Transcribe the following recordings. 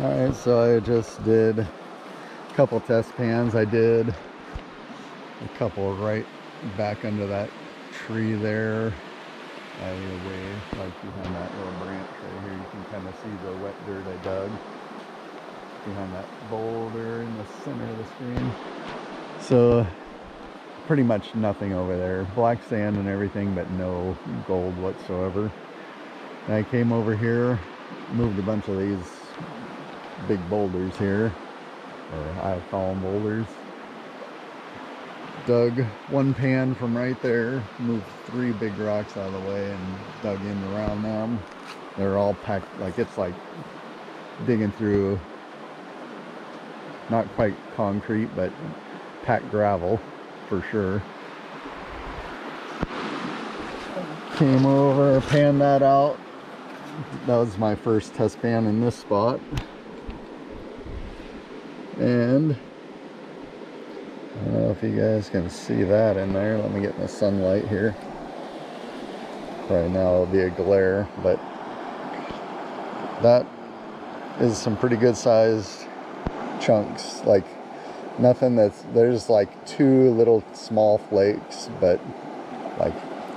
Alright, so I just did a couple test pans. I did a couple right back under that tree there. Way like behind that little branch right here, you can kind of see the wet dirt I dug behind that boulder in the center of the screen. So pretty much nothing over there, black sand and everything, but no gold whatsoever. And I came over here, moved a bunch of these big boulders here, or I call them boulders. Dug one pan from right there, moved 3 big rocks out of the way and dug in around them. They're all packed, like it's like digging through, not quite concrete, but packed gravel for sure. Came over, panned that out. That was my first test pan in this spot. And I don't know if you guys can see that in there. Let me get in the sunlight here. Right now it'll be a glare, but that is some pretty good sized chunks. Like nothing there's like 2 little small flakes, but like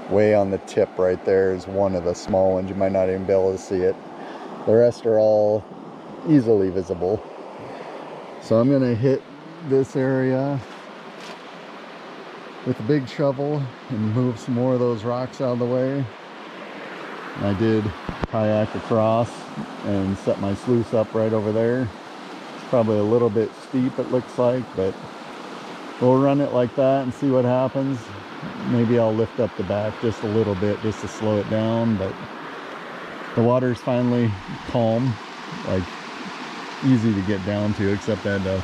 way on the tip right there is one of the small ones. You might not even be able to see it. The rest are all easily visible. So I'm gonna hit this area with a big shovel and move some more of those rocks out of the way. I did kayak across and set my sluice up right over there. It's probably a little bit steep, it looks like, but we'll run it like that and see what happens. Maybe I'll lift up the back just a little bit just to slow it down, but the water's finally calm, like easy to get down to, except I had to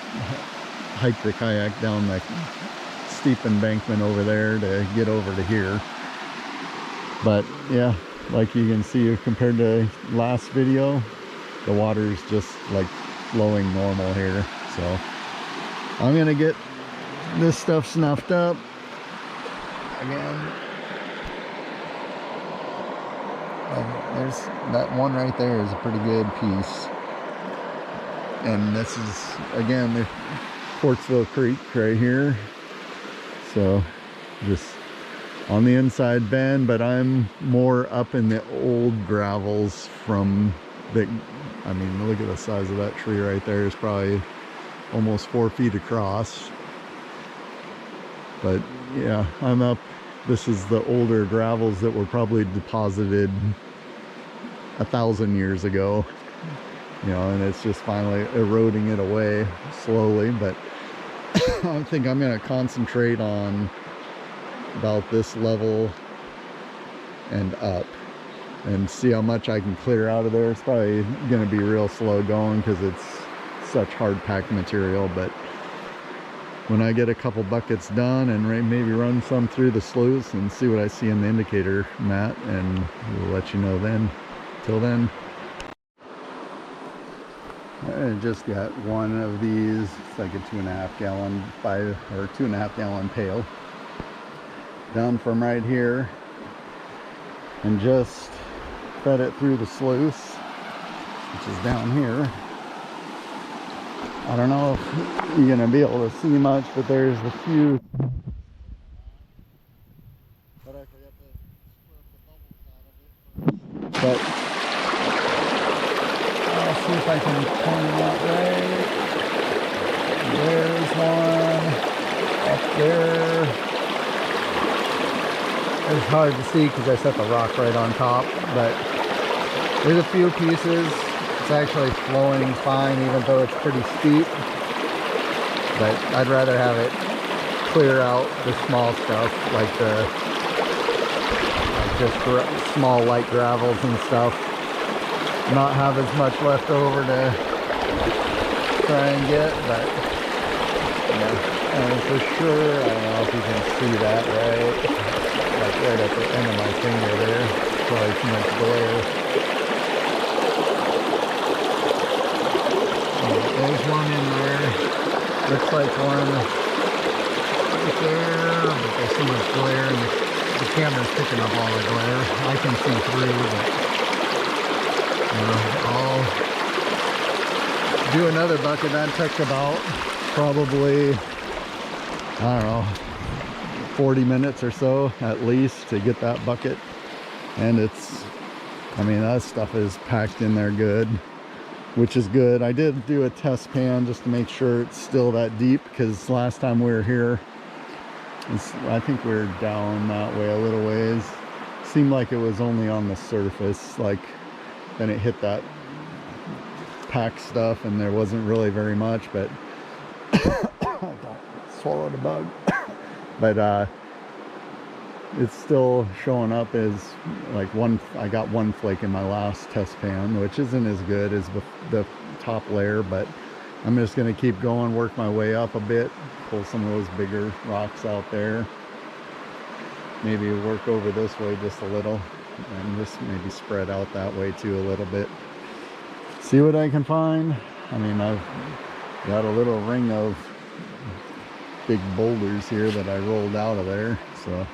hike the kayak down the steep embankment over there to get over to here. But yeah, like you can see compared to last video, the water's just like flowing normal here. So I'm gonna get this stuff snuffed up again. There's that one right there is a pretty good piece. And this is again the Quartzville Creek right here. So just on the inside bend, but I'm more up in the old gravels from the, I mean, look at the size of that tree right there. It's probably almost 4 feet across. But yeah, I'm up. This is the older gravels that were probably deposited 1,000 years ago. You know, and it's just finally eroding it away slowly, but I think I'm going to concentrate on about this level and up and see how much I can clear out of there. It's probably going to be real slow going because it's such hard packed material, but when I get a couple buckets done and maybe run some through the sluice and see what I see in the indicator mat, and we'll let you know then. Till then, I just got one of these. It's like a 2.5 gallon 2.5 gallon pail down from right here, and just fed it through the sluice, which is down here. I don't know if you're gonna be able to see much, but there's a few. But I forgot to squirt the bubbles out of it. But I'll see if I can point it out right. There's one up there. It's hard to see because I set the rock right on top, but there's a few pieces. It's actually flowing fine even though it's pretty steep, but I'd rather have it clear out the small stuff, like just small light gravels and stuff, not have as much left over to try and get. But yeah, and for sure, I don't know if you can see that right, like right at the end of my finger there. Probably too much glare. There's one in there. Looks like one right there, but there's so much glare and the camera's picking up all the glare. I can see through, but do another bucket. That took about probably, I don't know, 40 minutes or so at least to get that bucket. And it's, I mean, that stuff is packed in there good, which is good. I did do a test pan just to make sure it's still that deep, because last time we were here, I think we were down that way a little ways. Seemed like it was only on the surface, like then it hit that packed stuff and there wasn't really very much, but I swallowed a bug. But it's still showing up as like I got one flake in my last test pan, which isn't as good as the top layer, but I'm just going to keep going, work my way up a bit, pull some of those bigger rocks out there, maybe work over this way just a little, and just maybe spread out that way too a little bit. See what I can find. I mean, I've got a little ring of big boulders here that I rolled out of there, so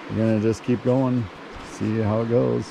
I'm gonna just keep going, see how it goes.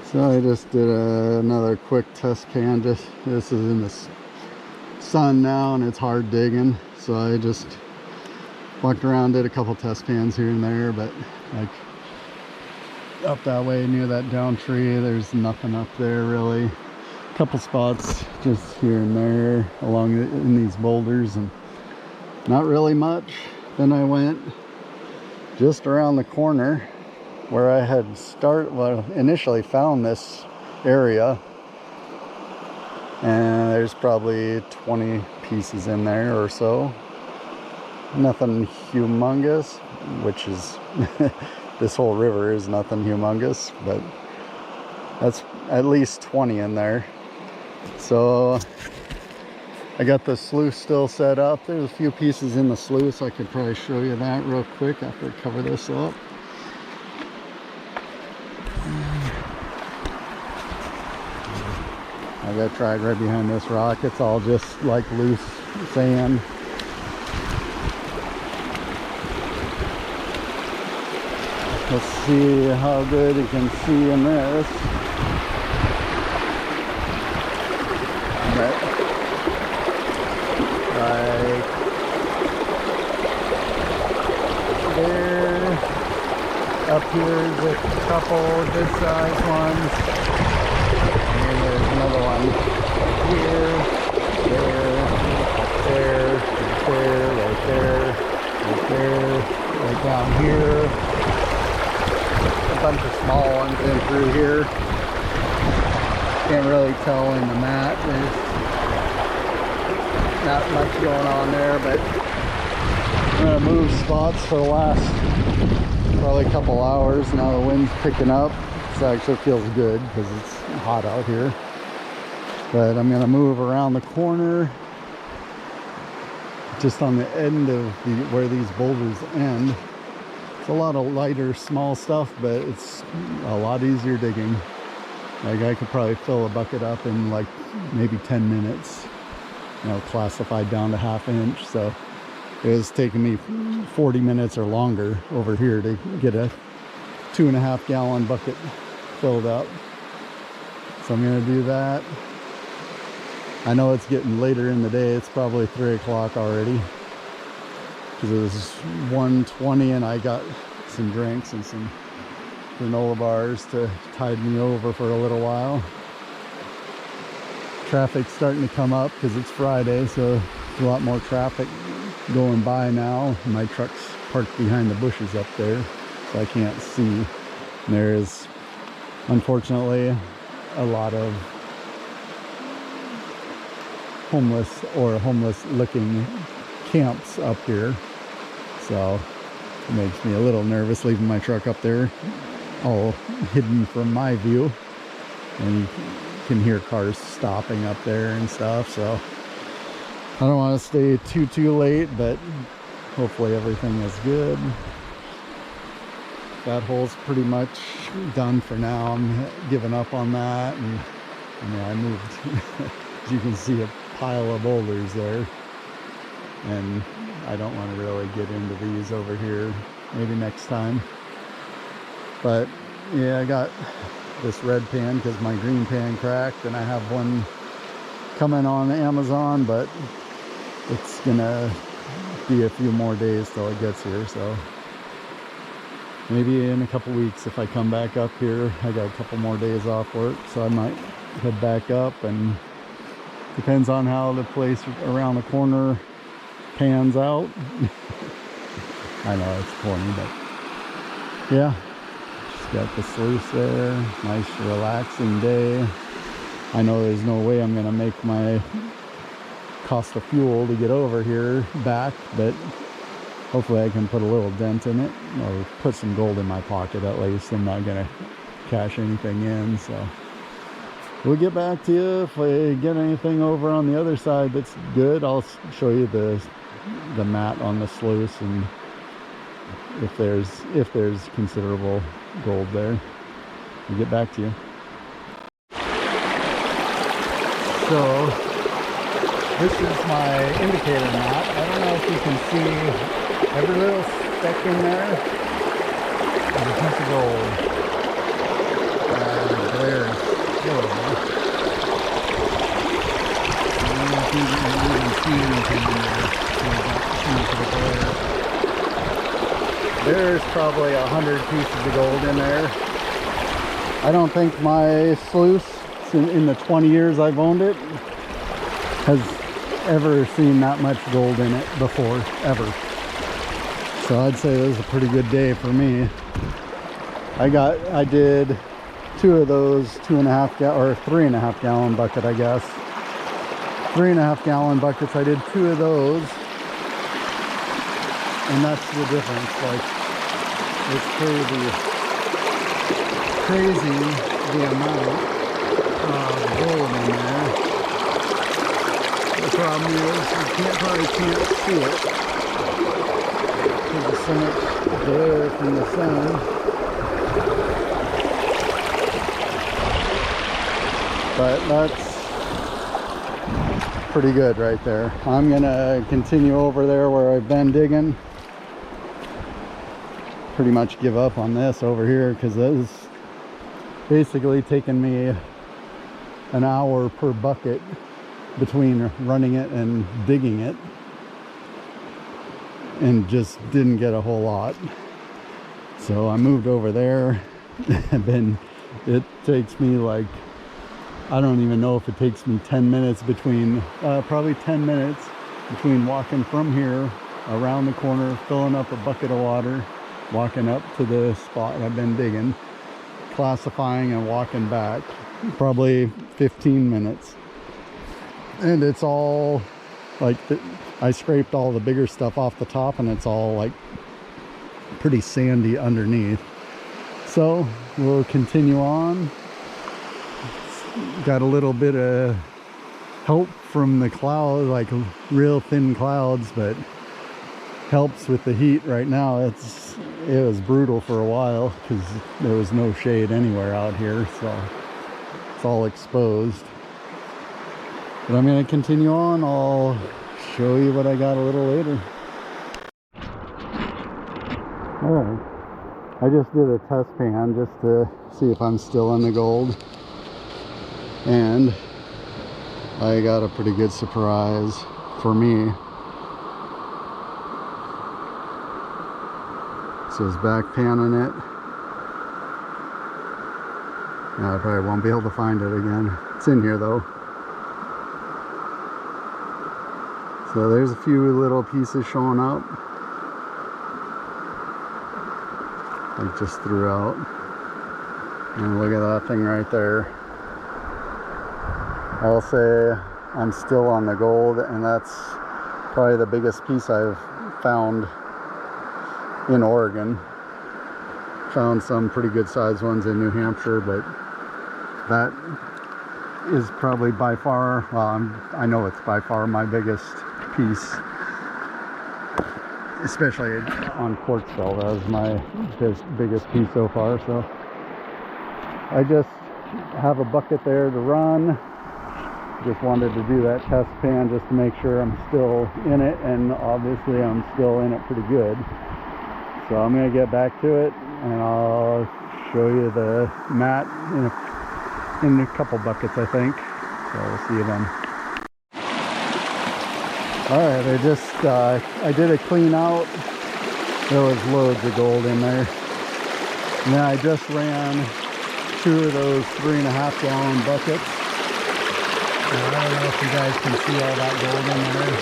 So I just did another quick test pan. This is in the sun now and it's hard digging, so I just walked around, did a couple test pans here and there, but like up that way near that down tree, there's nothing up there really. A couple spots just here and there along in these boulders, and not really much. Then I went just around the corner where I had initially found this area, and there's probably 20 pieces in there or so. Nothing humongous, which is this whole river is nothing humongous, but that's at least 20 in there. So I got the sluice still set up. There's a few pieces in the sluice. I could probably show you that real quick after I cover this up. I got tried right behind this rock. It's all just like loose sand. Let's see how good you can see in this. But like there, up here's a couple good sized ones. And there's another one here. through here. Can't really tell in the mat. There's not much going on there, but I'm gonna move spots for the last probably a couple hours. Now the wind's picking up. It actually feels good because it's hot out here. But I'm gonna move around the corner, just on the end of where these boulders end. It's a lot of lighter, small stuff, but it's a lot easier digging. Like I could probably fill a bucket up in like maybe 10 minutes. You know, classified down to 1/2 inch. So it was taking me 40 minutes or longer over here to get a 2.5 gallon bucket filled up. So I'm gonna do that. I know it's getting later in the day. It's probably 3 o'clock already, because it was 1:20 and I got some drinks and some granola bars to tide me over for a little while. Traffic's starting to come up because it's Friday, so there's a lot more traffic going by now. My truck's parked behind the bushes up there, so I can't see. And there is, unfortunately, a lot of homeless looking camps up here, so it makes me a little nervous leaving my truck up there all hidden from my view, and you can hear cars stopping up there and stuff. So I don't want to stay too late, but hopefully everything is good. That hole's pretty much done for now. I'm giving up on that, and yeah, I moved as you can see a pile of boulders there, and I don't want to really get into these over here. Maybe next time. But yeah, I got this red pan because my green pan cracked, and I have one coming on Amazon, but it's gonna be a few more days till it gets here. So maybe in a couple weeks, if I come back up here, I got a couple more days off work, so I might head back up, and depends on how the place around the corner pans out. I know it's corny, but yeah, just got the sluice there. Nice relaxing day. I know there's no way I'm gonna make my cost of fuel to get over here back, but hopefully I can put a little dent in it, or put some gold in my pocket at least. I'm not gonna cash anything in, so we'll get back to you if I get anything over on the other side that's good. I'll show you the mat on the sluice, and if there's considerable gold there, we'll get back to you. So this is my indicator mat. I don't know if you can see every little speck in there. There's a bunch of gold. There's horrible. I don't know if you can even see anything in there. There's probably 100 pieces of gold in there. I don't think my sluice, in the 20 years I've owned it, has ever seen that much gold in it before, ever. So I'd say it was a pretty good day for me. I did 2 of those 2.5 or 3.5 gallon bucket, I guess. 3.5 gallon buckets. I did 2 of those, and that's the difference. Like, it's crazy the amount of gold in there. The problem is you probably can't see it because there's so much glare from the sun. But that's pretty good right there. I'm gonna continue over there where I've been digging. Pretty much give up on this over here because this is basically taking me an hour per bucket between running it and digging it, and just didn't get a whole lot. So I moved over there, and then it takes me like, I don't even know if it takes me 10 minutes between, probably 10 minutes between walking from here around the corner, filling up a bucket of water, walking up to the spot I've been digging, classifying and walking back, probably 15 minutes. And it's all like, I scraped all the bigger stuff off the top, and it's all like pretty sandy underneath. So we'll continue on. Got a little bit of help from the clouds, like real thin clouds, but helps with the heat right now. It was brutal for a while because there was no shade anywhere out here, so it's all exposed. But I'm going to continue on. I'll show you what I got a little later. Alright, I just did a test pan just to see if I'm still in the gold, and I got a pretty good surprise for me. It says back panning it. Now I probably won't be able to find it again. It's in here though. So there's a few little pieces showing up. I just threw out. And look at that thing right there. I'll say I'm still on the gold, and that's probably the biggest piece I've found in Oregon. Found some pretty good sized ones in New Hampshire, but that is probably by far, well, I know it's by far my biggest piece, especially on Quartzville. That was my biggest piece so far. So I just have a bucket there to run. Just wanted to do that test pan just to make sure I'm still in it, and obviously I'm still in it pretty good. So I'm going to get back to it, and I'll show you the mat in a couple buckets, I think. So we'll see you then. Alright, I did a clean out. There was loads of gold in there. And then I just ran 2 of those 3.5 gallon buckets. I don't know if you guys can see all that gold in there,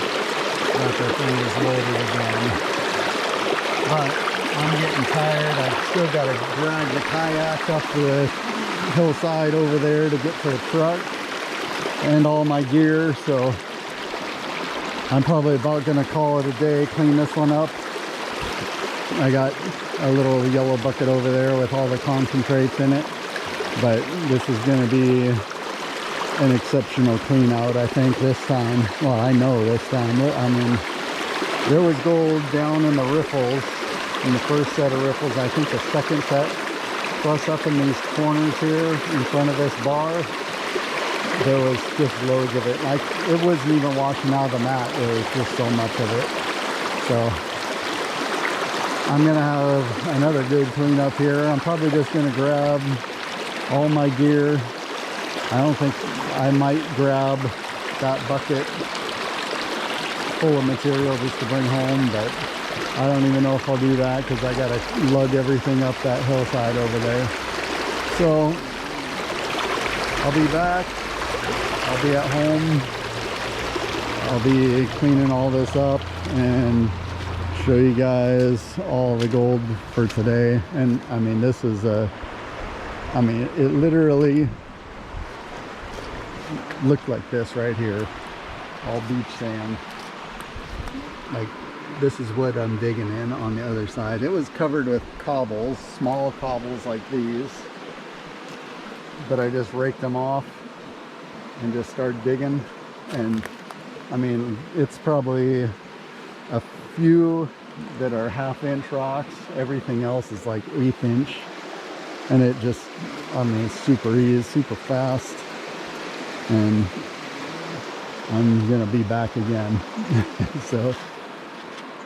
but the thing is loaded again. But I'm getting tired. I've still got to drag the kayak up the hillside over there to get to the truck and all my gear, so I'm probably about going to call it a day, clean this one up. I got a little yellow bucket over there with all the concentrates in it, but this is going to be an exceptional clean out, I think, this time. Well, I know this time. I mean, there was gold down in the riffles, in the first set of riffles. I think the second set, plus up in these corners here in front of this bar, there was just loads of it. Like, it wasn't even washing out of the mat. There was just so much of it. So I'm gonna have another good cleanup here. I'm probably just gonna grab all my gear. I don't think I might grab that bucket full of material just to bring home, but I don't even know if I'll do that because I gotta lug everything up that hillside over there. So I'll be back. I'll be at home. I'll be cleaning all this up and show you guys all the gold for today. And I mean, this is it literally looked like this right here, all beach sand. Like, this is what I'm digging in on the other side. It was covered with cobbles, small cobbles like these, but I just raked them off and just started digging. And I mean, it's probably a few that are 1/2 inch rocks. Everything else is like 1/8 inch, and it just, I mean, it's super easy, super fast. And I'm gonna be back again. So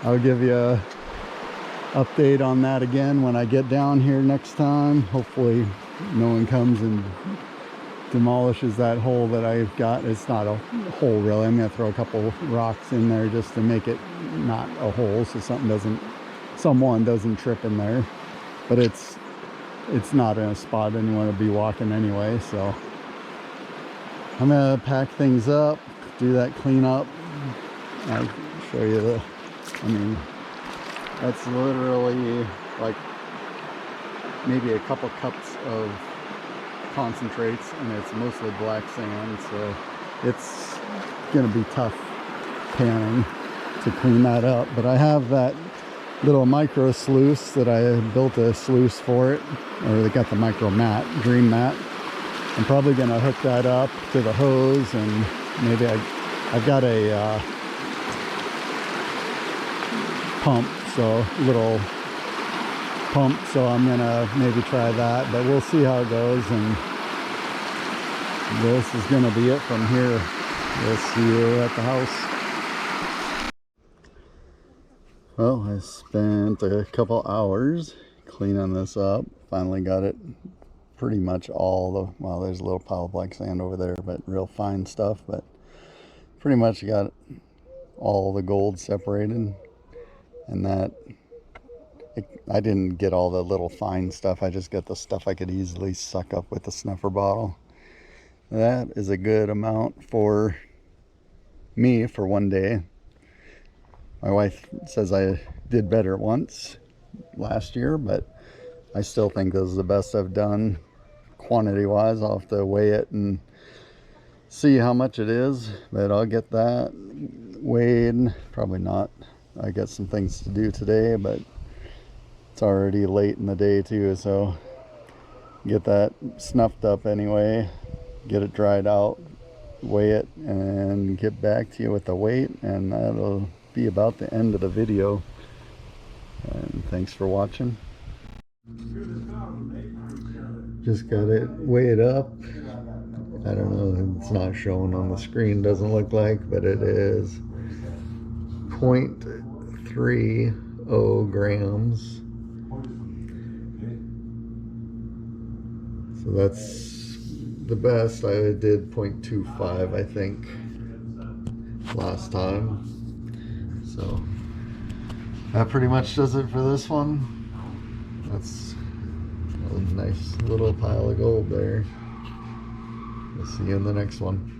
I'll give you a update on that again when I get down here next time. Hopefully no one comes and demolishes that hole that I've got. It's not a hole really. I'm gonna throw a couple rocks in there just to make it not a hole, so someone doesn't trip in there. But it's not in a spot anyone would be walking anyway. So I'm gonna pack things up, do that cleanup. I'll show you I mean, that's literally like maybe a couple cups of concentrates, and it's mostly black sand, so it's gonna be tough panning to clean that up. But I have that little micro sluice that I built a sluice for it, or they got the micro mat, dream mat. I'm probably gonna hook that up to the hose, and maybe I've got a pump, so little pump, so I'm gonna maybe try that, but we'll see how it goes. And this is gonna be it from here. We'll see you at the house. Well, I spent a couple hours cleaning this up. Finally got it pretty much all the, well, there's a little pile of black sand over there, but real fine stuff, but pretty much got all the gold separated. And that, I didn't get all the little fine stuff, I just got the stuff I could easily suck up with the snuffer bottle. That is a good amount for me for one day. My wife says I did better once last year, but I still think this is the best I've done quantity wise. I'll have to weigh it and see how much it is, but I'll get that weighed. Probably not. I got some things to do today, but it's already late in the day too, so get that snuffed up anyway, get it dried out, weigh it, and get back to you with the weight, and that'll be about the end of the video. And thanks for watching. Just got it weighed up. I don't know, it's not shown on the screen, doesn't look like, but it is 0.30 grams. So that's the best. I did 0.25, I think, last time. So that pretty much does it for this one. That's a nice little pile of gold there. We'll see you in the next one.